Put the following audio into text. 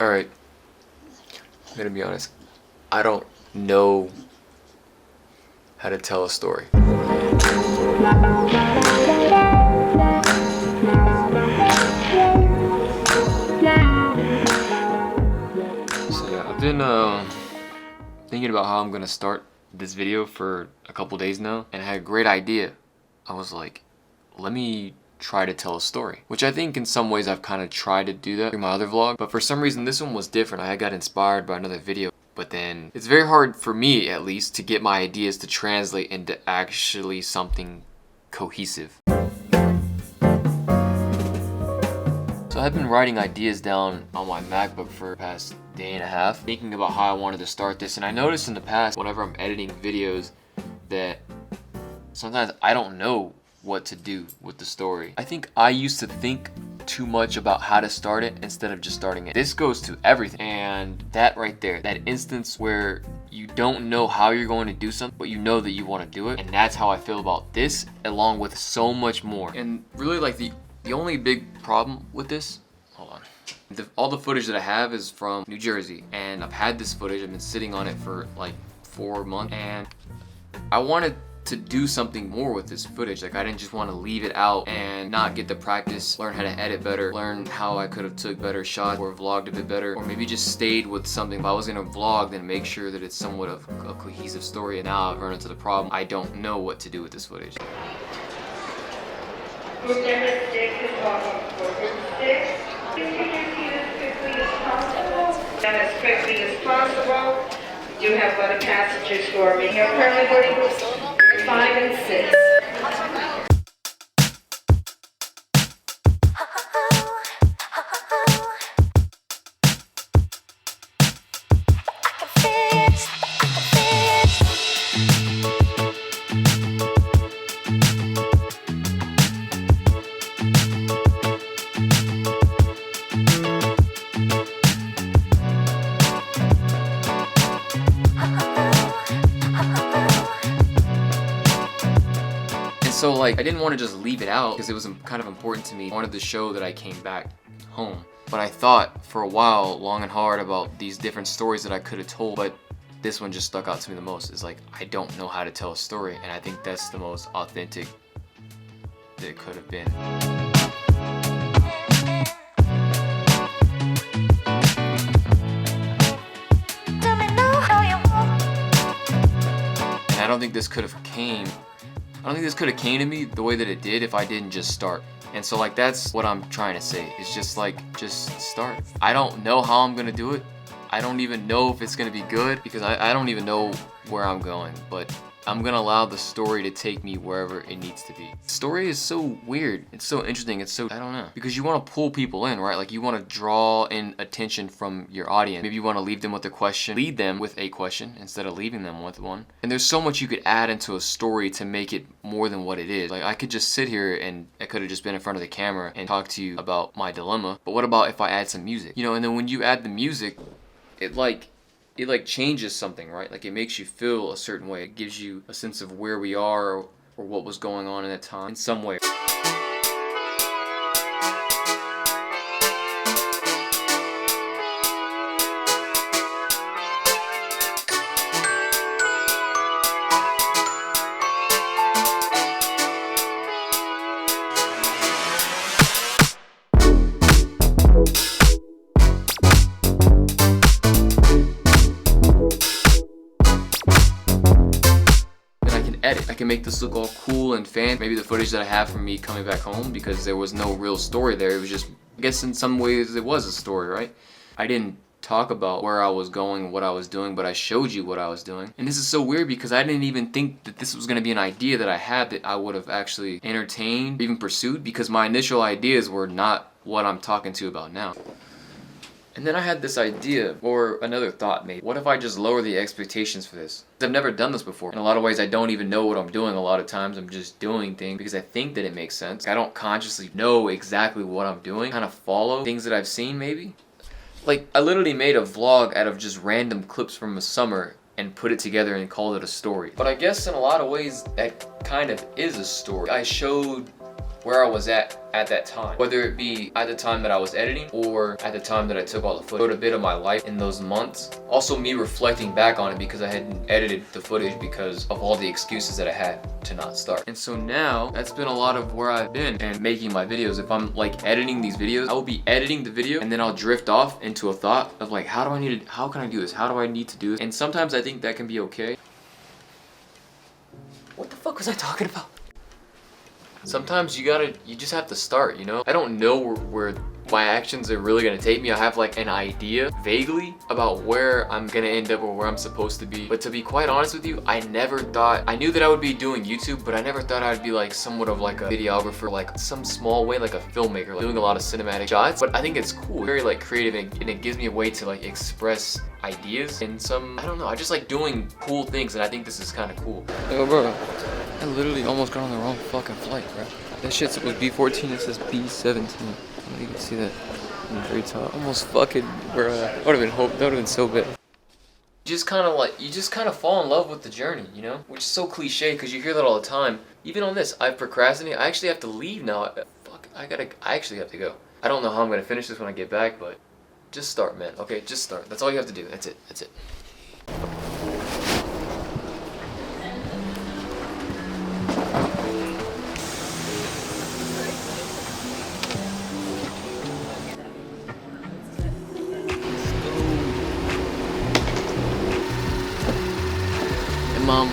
Alright, I'm gonna be honest. I don't know how to tell a story. So yeah, I've been thinking about how I'm gonna start this video for a couple days now, and I had a great idea. I was like, let me try to tell a story, which I think in some ways I've kind of tried to do that in my other vlog, but for some reason this one was different. I got inspired by another video, but then it's very hard for me, at least, to get my ideas to translate into actually something cohesive. So I've been writing ideas down on my MacBook for the past day and a half, thinking about how I wanted to start this, and I noticed in the past, whenever I'm editing videos, that sometimes I don't know what to do with the story. I think I used to think too much about how to start it instead of just starting it. This goes to everything, and that right there, that instance where you don't know how you're going to do something, but you know that you want to do it, and that's how I feel about this, along with so much more. And really, like, the only big problem with this, hold on, all the footage that I have is from New Jersey, and I've had this footage, I've been sitting on it for like 4 months, and I wanted to do something more with this footage. Like, I didn't just want to leave it out and not get the practice, learn how to edit better, learn how I could have took better shots or vlogged a bit better, or maybe just stayed with something. If I was gonna vlog, then make sure that it's somewhat of a cohesive story. And now I've run into the problem, I don't know what to do with this footage. Group number 6 is welcome for group 6. Please can you repeat as quickly as possible? And as quickly as possible. We do have other passengers who are in here currently boarding groups 5 and 6. So like, I didn't want to just leave it out because it was kind of important to me. I wanted to show that I came back home. But I thought for a while, long and hard, about these different stories that I could have told, but this one just stuck out to me the most. Is like, I don't know how to tell a story, and I think that's the most authentic that it could have been. And I don't think this could have came to me the way that it did if I didn't just start. And so like, that's what I'm trying to say. It's just like, just start. I don't know how I'm gonna do it. I don't even know if it's gonna be good because I don't even know where I'm going, but I'm gonna allow the story to take me wherever it needs to be. The story is so weird. It's so interesting. It's so, I don't know. Because you want to pull people in, right? Like, you want to draw in attention from your audience. Maybe you want to leave them with a question, lead them with a question instead of leaving them with one. And there's so much you could add into a story to make it more than what it is. Like, I could just sit here and I could have just been in front of the camera and talk to you about my dilemma. But what about if I add some music? You know, and then when you add the music, it changes something, right? Like, it makes you feel a certain way. It gives you a sense of where we are or what was going on in that time in some way. Edit. I can make this look all cool and fancy. Maybe the footage that I have from me coming back home, because there was no real story there. It was just, I guess in some ways it was a story, right? I didn't talk about where I was going, what I was doing, but I showed you what I was doing. And this is so weird because I didn't even think that this was going to be an idea that I had that I would have actually entertained, even pursued, because my initial ideas were not what I'm talking to you about now. And then I had this idea, or another thought maybe. What if I just lower the expectations for this? I've never done this before. In a lot of ways, I don't even know what I'm doing. A lot of times, I'm just doing things because I think that it makes sense. I don't consciously know exactly what I'm doing. Kind of follow things that I've seen maybe. Like, I literally made a vlog out of just random clips from a summer and put it together and called it a story. But I guess in a lot of ways, that kind of is a story. I showed where I was at that time. Whether it be at the time that I was editing or at the time that I took all the footage. Showed a bit of my life in those months. Also me reflecting back on it because I hadn't edited the footage because of all the excuses that I had to not start. And so now that's been a lot of where I've been and making my videos. If I'm like editing these videos, I will be editing the video and then I'll drift off into a thought of like, how can I do this? How do I need to do this? And sometimes I think that can be okay. What the fuck was I talking about? Sometimes you just have to start, you know? I don't know where my actions are really gonna take me. I have like an idea vaguely about where I'm gonna end up or where I'm supposed to be. But to be quite honest with you, I never thought, I knew that I would be doing YouTube, but I never thought I'd be like somewhat of like a videographer, like some small way, like a filmmaker, like doing a lot of cinematic shots. But I think it's cool, very like creative, and it gives me a way to like express ideas in some, I don't know, I just like doing cool things, and I think this is kind of cool. Yo bro, I literally almost got on the wrong fucking flight, bro. That shit's supposed to be B14, it says B17. You can see that in the very top. Almost fucking, bro. That would have been so bad. You just kind of fall in love with the journey, you know? Which is so cliche because you hear that all the time. Even on this, I've procrastinated. I actually have to leave now. Fuck, I actually have to go. I don't know how I'm gonna finish this when I get back, but just start, man. Okay, just start. That's all you have to do. That's it. That's it. Mom.